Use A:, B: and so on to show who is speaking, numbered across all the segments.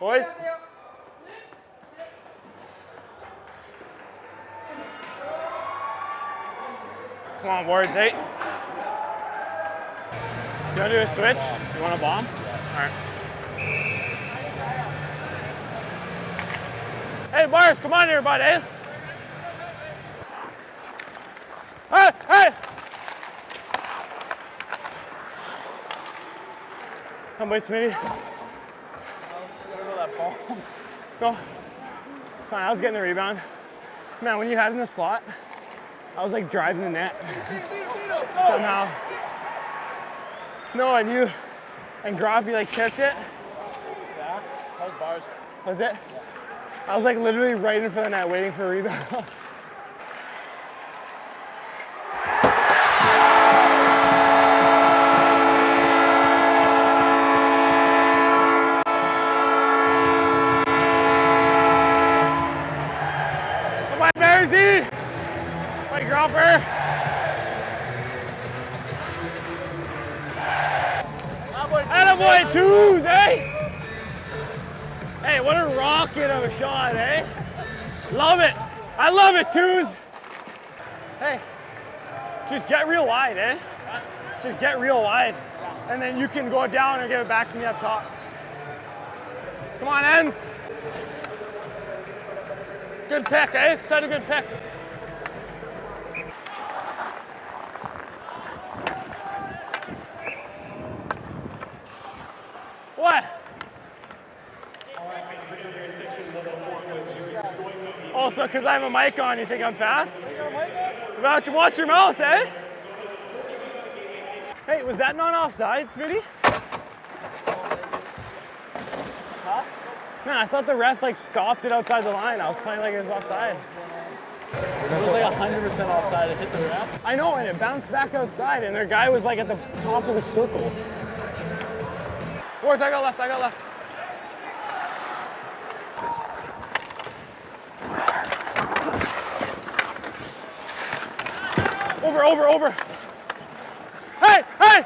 A: Boys. Come on, Wards, 8. You want to do a switch? You want a bomb? All right. Hey, Bars, come on here, bud, eh? Hey, hey! Come by, Smitty. No, it's fine, I was getting the rebound. Man, when you had it in the slot, I was like driving the net. Somehow. No, and you and Groppy like kicked it.
B: Yeah, that was Bars.
A: Was it? Yeah. I was like literally right in front of the net waiting for a rebound. Come on, Bearsy! Bye, Gropper! Attaboy, twos, eh? Hey, what a rocket of a shot, eh? Love it. I love it, twos. Hey, just get real wide, eh? Just get real wide. And then you can go down and give it back to me up top. Come on, ends. Good pick, eh? Set a good pick. What? Also, because I have a mic on, you think I'm fast? Watch your mouth, eh? Hey, was that not offside, Smitty? Huh? Man, I thought the ref like stopped it outside the line. I was playing like it was offside.
B: It was like 100% offside. It hit the ref.
A: I know, and it bounced back outside, and their guy was like at the top of the circle. Boys, I got left, I got left. Over. Hey, hey!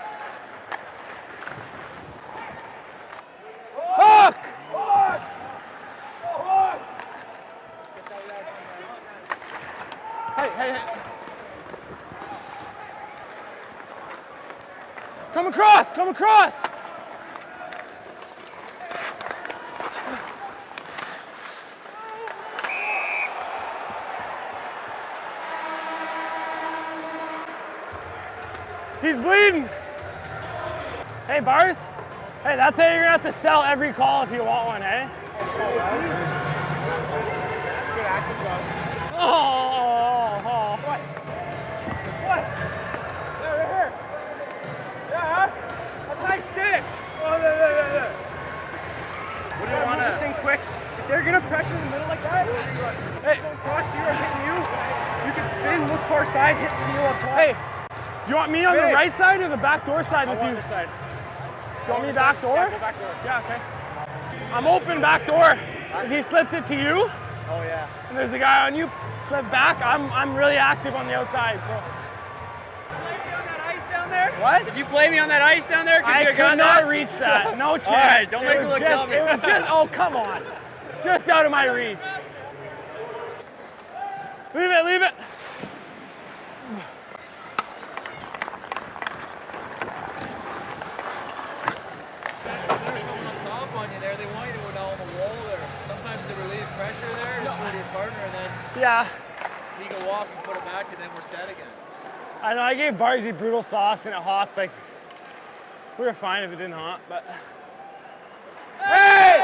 A: Hook! Hey. Come across! He's bleeding. Hey, Bars. Hey, that's how you're gonna have to sell every call if you want one, eh? Oh. What? There. Yeah, that's my stick. Oh, there. What do you want to this thing quick? If they're gonna pressure in the middle like that, hey, cross you or hitting you, you can spin, look far side, hit Theo up top. Hey. Do you want me on the right side or the back door side with you?
B: On the side.
A: Do you want me back door?
B: Yeah, go back door.
A: Yeah, okay. I'm open back door. If he slips it to you,
B: oh yeah,
A: and there's a guy on you, slip back, I'm really active on the outside, so.
B: Did you play me on that ice down there?
A: What?
B: Did you play me on that ice down there?
A: I could not reach that. No chance.
B: All right, don't make me look dumb.
A: It was just, oh, come on. Just out of my reach. Leave it.
B: They want you to go down the wall there. Sometimes they relieve pressure there, just go to your partner, and then
A: yeah,
B: he can walk and put it back, and then we're set again.
A: I know, I gave Barzy brutal sauce and it hopped. Like, we were fine if it didn't hop, but. Hey!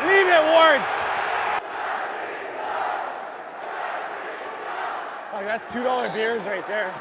A: Leave it, Wards! Like, that's $2 beers right there.